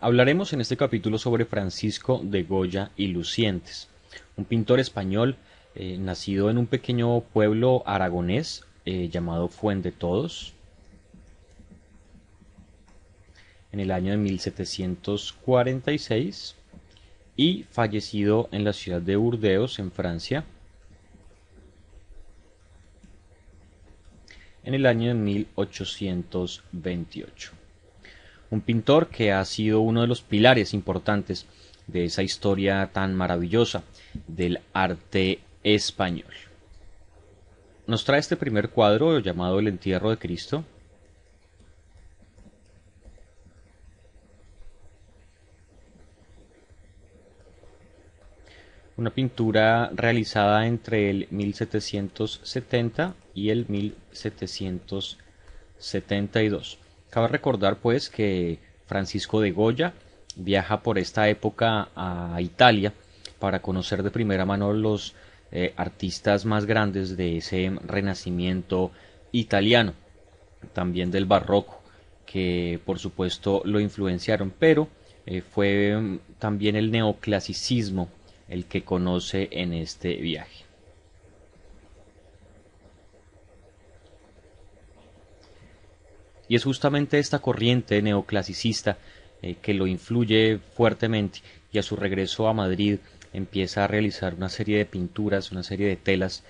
Hablaremos en este capítulo sobre Francisco de Goya y Lucientes, un pintor español nacido en un pequeño pueblo aragonés llamado Fuendetodos en el año de 1746 y fallecido en la ciudad de Burdeos, en Francia, en el año de 1828. Un pintor que ha sido uno de los pilares importantes de esa historia tan maravillosa del arte español. Nos trae este primer cuadro llamado El entierro de Cristo. Una pintura realizada entre el 1770 y el 1772. Cabe recordar pues que Francisco de Goya viaja por esta época a Italia para conocer de primera mano los artistas más grandes de ese renacimiento italiano, también del barroco, que por supuesto lo influenciaron, pero fue también el neoclasicismo el que conoce en este viaje. Y es justamente esta corriente neoclasicista que lo influye fuertemente, y a su regreso a Madrid empieza a realizar una serie de pinturas, una serie de telas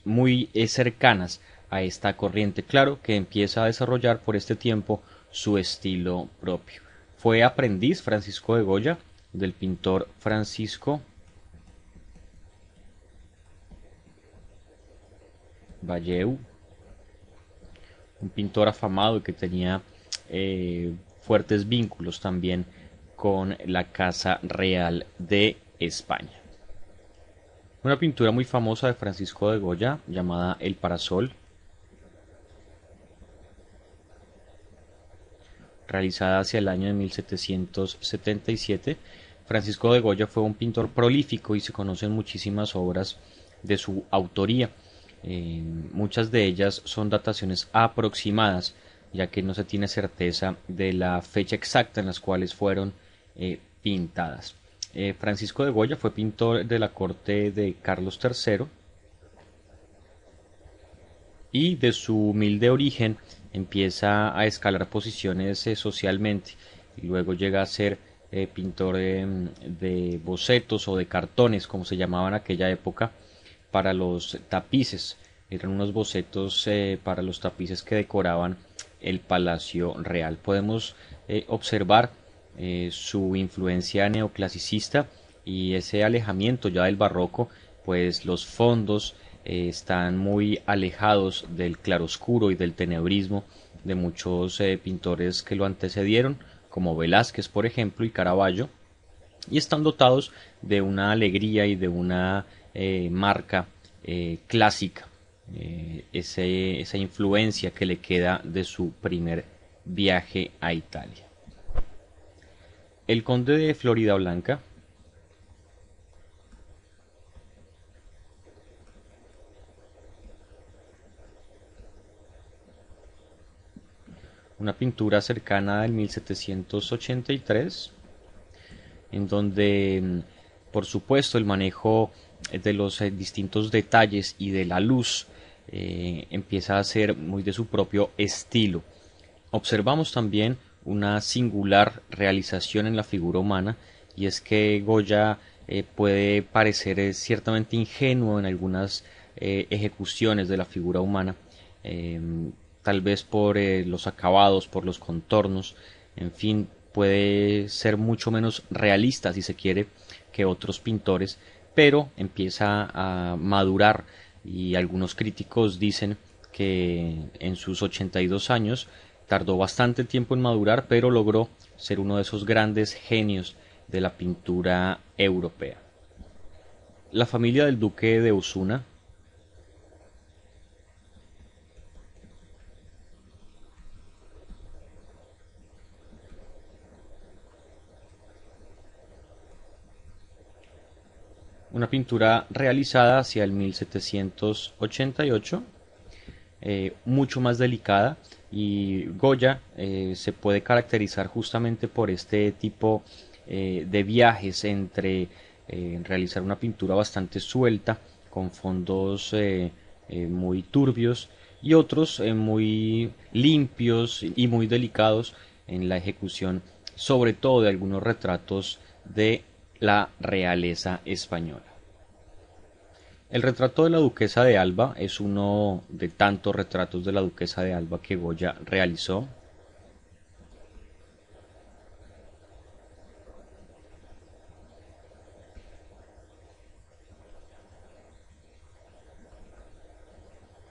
muy cercanas a esta corriente. Claro que empieza a desarrollar por este tiempo su estilo propio. Fue aprendiz Francisco de Goya del pintor Francisco Valleu, un pintor afamado que tenía fuertes vínculos también con la Casa Real de España. Una pintura muy famosa de Francisco de Goya llamada El Parasol, realizada hacia el año de 1777. Francisco de Goya fue un pintor prolífico y se conocen muchísimas obras de su autoría. Muchas de ellas son dataciones aproximadas, ya que no se tiene certeza de la fecha exacta en las cuales fueron pintadas. Francisco de Goya fue pintor de la corte de Carlos III y de su humilde origen empieza a escalar posiciones socialmente, y luego llega a ser pintor de bocetos o de cartones, como se llamaban en aquella época, para los tapices. Eran unos bocetos para los tapices que decoraban el Palacio Real. Podemos observar su influencia neoclasicista y ese alejamiento ya del barroco, pues los fondos están muy alejados del claroscuro y del tenebrismo de muchos pintores que lo antecedieron, como Velázquez, por ejemplo, y Caravaggio, y están dotados de una alegría y de una marca clásica, esa influencia que le queda de su primer viaje a Italia. El conde de Floridablanca, una pintura cercana del 1783, en donde por supuesto el manejo de los distintos detalles y de la luz empieza a ser muy de su propio estilo. Observamos también una singular realización en la figura humana, y es que Goya puede parecer ciertamente ingenuo en algunas ejecuciones de la figura humana, tal vez por los acabados, por los contornos, en fin, puede ser mucho menos realista, si se quiere, que otros pintores, pero empieza a madurar, y algunos críticos dicen que en sus 82 años tardó bastante tiempo en madurar, pero logró ser uno de esos grandes genios de la pintura europea. La familia del duque de Osuna, una pintura realizada hacia el 1788, mucho más delicada, Y Goya se puede caracterizar justamente por este tipo de viajes entre realizar una pintura bastante suelta, con fondos muy turbios, y otros muy limpios y muy delicados en la ejecución, sobre todo de algunos retratos de la realeza española. El retrato de la duquesa de Alba es uno de tantos retratos de la duquesa de Alba que Goya realizó.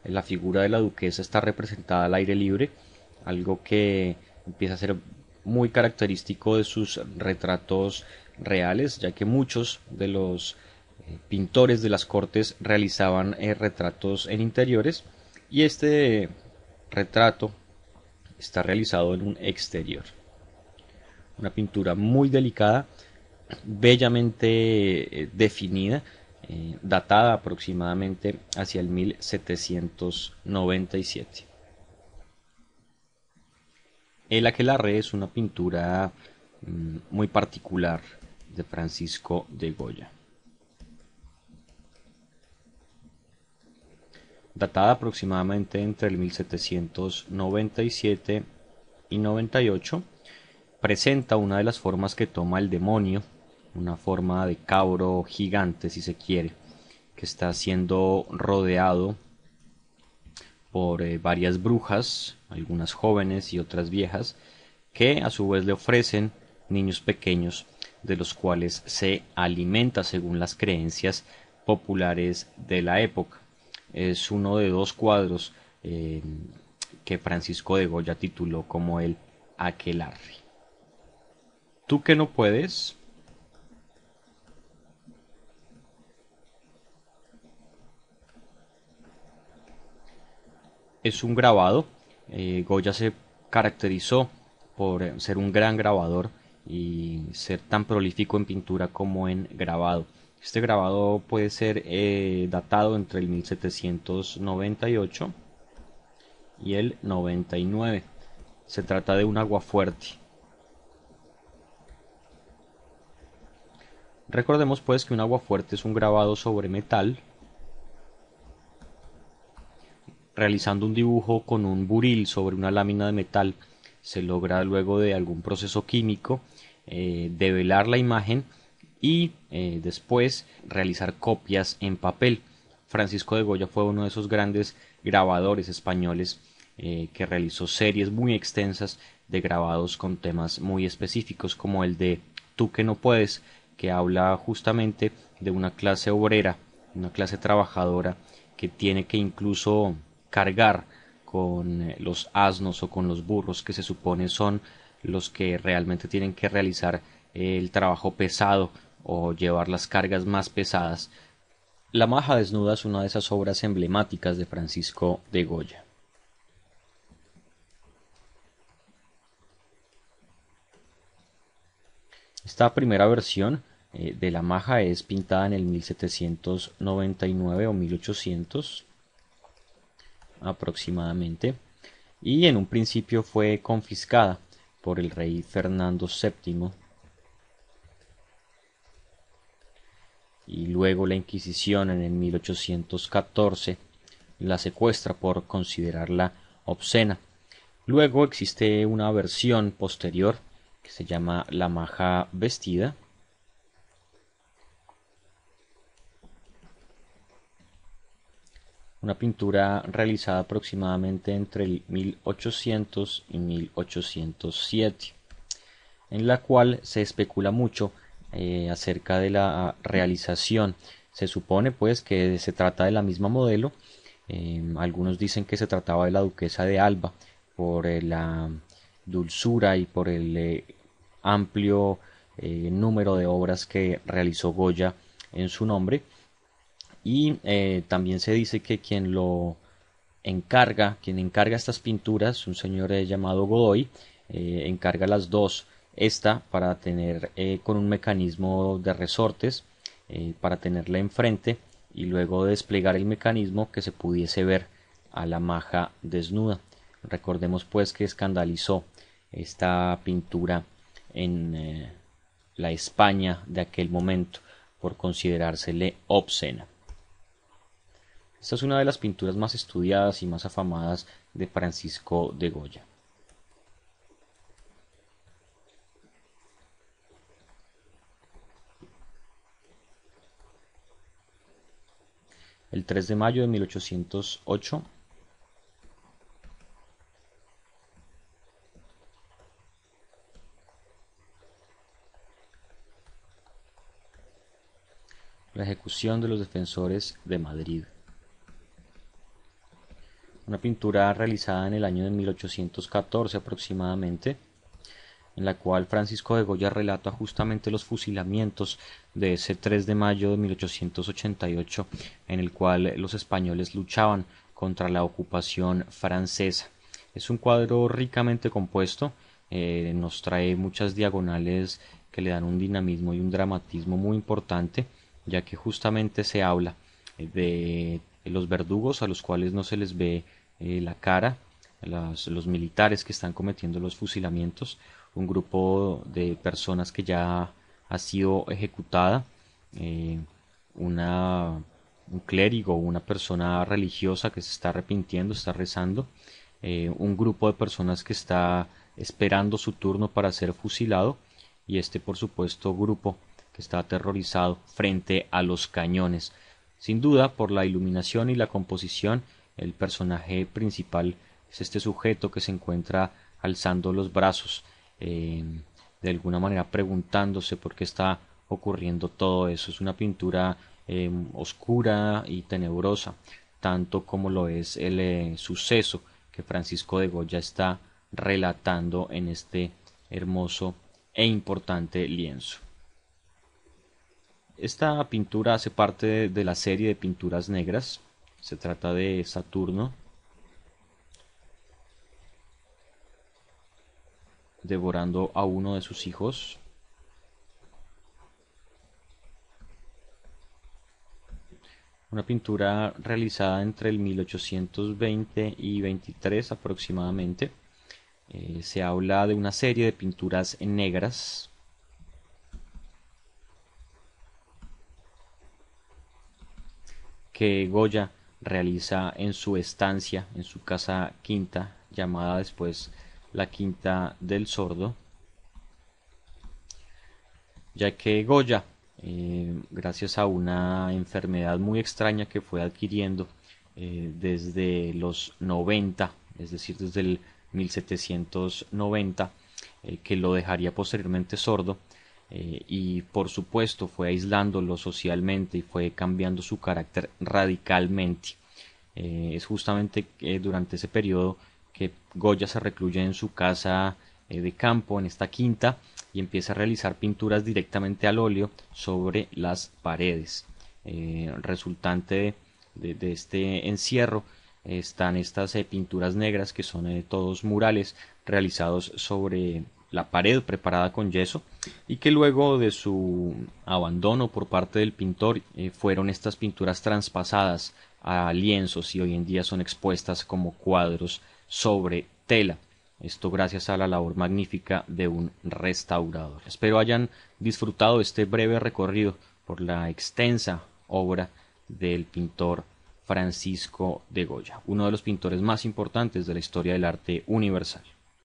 La figura de la duquesa está representada al aire libre, algo que empieza a ser muy característico de sus retratos reales, ya que muchos de los pintores de las cortes realizaban retratos en interiores, y este retrato está realizado en un exterior. Una pintura muy delicada, bellamente definida, datada aproximadamente hacia el 1797. El aquelarre es una pintura muy particular de Francisco de Goya. Datada aproximadamente entre el 1797 y 98, presenta una de las formas que toma el demonio, una forma de cabro gigante si se quiere, que está siendo rodeado por varias brujas, algunas jóvenes y otras viejas, que a su vez le ofrecen niños pequeños, de los cuales se alimenta según las creencias populares de la época. Es uno de dos cuadros que Francisco de Goya tituló como el Aquelarre. ¿Tú que no puedes? Es un grabado. Goya se caracterizó por ser un gran grabador y ser tan prolífico en pintura como en grabado. Este grabado puede ser datado entre el 1798 y el 99. Se trata de un aguafuerte. Recordemos pues que un aguafuerte es un grabado sobre metal, realizando un dibujo con un buril sobre una lámina de metal. Se logra luego de algún proceso químico develar la imagen y después realizar copias en papel. Francisco de Goya fue uno de esos grandes grabadores españoles que realizó series muy extensas de grabados con temas muy específicos, como el de Tú que no puedes, que habla justamente de una clase obrera, una clase trabajadora que tiene que incluso cargar con los asnos o con los burros, que se supone son los que realmente tienen que realizar el trabajo pesado o llevar las cargas más pesadas. La maja desnuda es una de esas obras emblemáticas de Francisco de Goya. Esta primera versión de la maja es pintada en el 1799 o 1800 aproximadamente, y en un principio fue confiscada por el rey Fernando VII, y luego la Inquisición en el 1814 la secuestra por considerarla obscena. Luego existe una versión posterior que se llama la maja vestida, una pintura realizada aproximadamente entre el 1800 y 1807, en la cual se especula mucho acerca de la realización. Se supone pues que se trata de la misma modelo. Algunos dicen que se trataba de la duquesa de Alba por la dulzura y por el amplio número de obras que realizó Goya en su nombre. Y también se dice que quien encarga estas pinturas, un señor llamado Godoy, encarga las dos, esta para tener con un mecanismo de resortes, para tenerla enfrente y luego desplegar el mecanismo que se pudiese ver a la maja desnuda. Recordemos pues que escandalizó esta pintura en la España de aquel momento por considerársele obscena. Esta es una de las pinturas más estudiadas y más afamadas de Francisco de Goya. El 3 de mayo de 1808, la ejecución de los defensores de Madrid. Una pintura realizada en el año de 1814 aproximadamente, en la cual Francisco de Goya relata justamente los fusilamientos de ese 3 de mayo de 1888, en el cual los españoles luchaban contra la ocupación francesa. Es un cuadro ricamente compuesto, nos trae muchas diagonales que le dan un dinamismo y un dramatismo muy importante, ya que justamente se habla de los verdugos a los cuales no se les ve la cara, los militares que están cometiendo los fusilamientos, un grupo de personas que ya ha sido ejecutada, un clérigo, una persona religiosa que se está arrepintiendo, está rezando, un grupo de personas que está esperando su turno para ser fusilado, y este por supuesto grupo que está aterrorizado frente a los cañones. Sin duda, por la iluminación y la composición, el personaje principal es este sujeto que se encuentra alzando los brazos, de alguna manera preguntándose por qué está ocurriendo todo eso. Es una pintura oscura y tenebrosa, tanto como lo es el suceso que Francisco de Goya está relatando en este hermoso e importante lienzo. Esta pintura hace parte de la serie de pinturas negras. Se trata de Saturno devorando a uno de sus hijos. Una pintura realizada entre el 1820 y 23 aproximadamente. Se habla de una serie de pinturas negras que Goya realiza en su estancia, en su casa quinta, llamada después la Quinta del Sordo, ya que Goya, gracias a una enfermedad muy extraña que fue adquiriendo desde los 90, es decir, desde el 1790, que lo dejaría posteriormente sordo, y por supuesto fue aislándolo socialmente y fue cambiando su carácter radicalmente. Es justamente durante ese periodo que Goya se recluye en su casa de campo, en esta quinta, y empieza a realizar pinturas directamente al óleo sobre las paredes. Resultante de este encierro están estas pinturas negras que son todos murales realizados sobre la pared preparada con yeso, y que luego de su abandono por parte del pintor fueron estas pinturas traspasadas a lienzos y hoy en día son expuestas como cuadros sobre tela. Esto gracias a la labor magnífica de un restaurador. Espero hayan disfrutado este breve recorrido por la extensa obra del pintor Francisco de Goya, uno de los pintores más importantes de la historia del arte universal.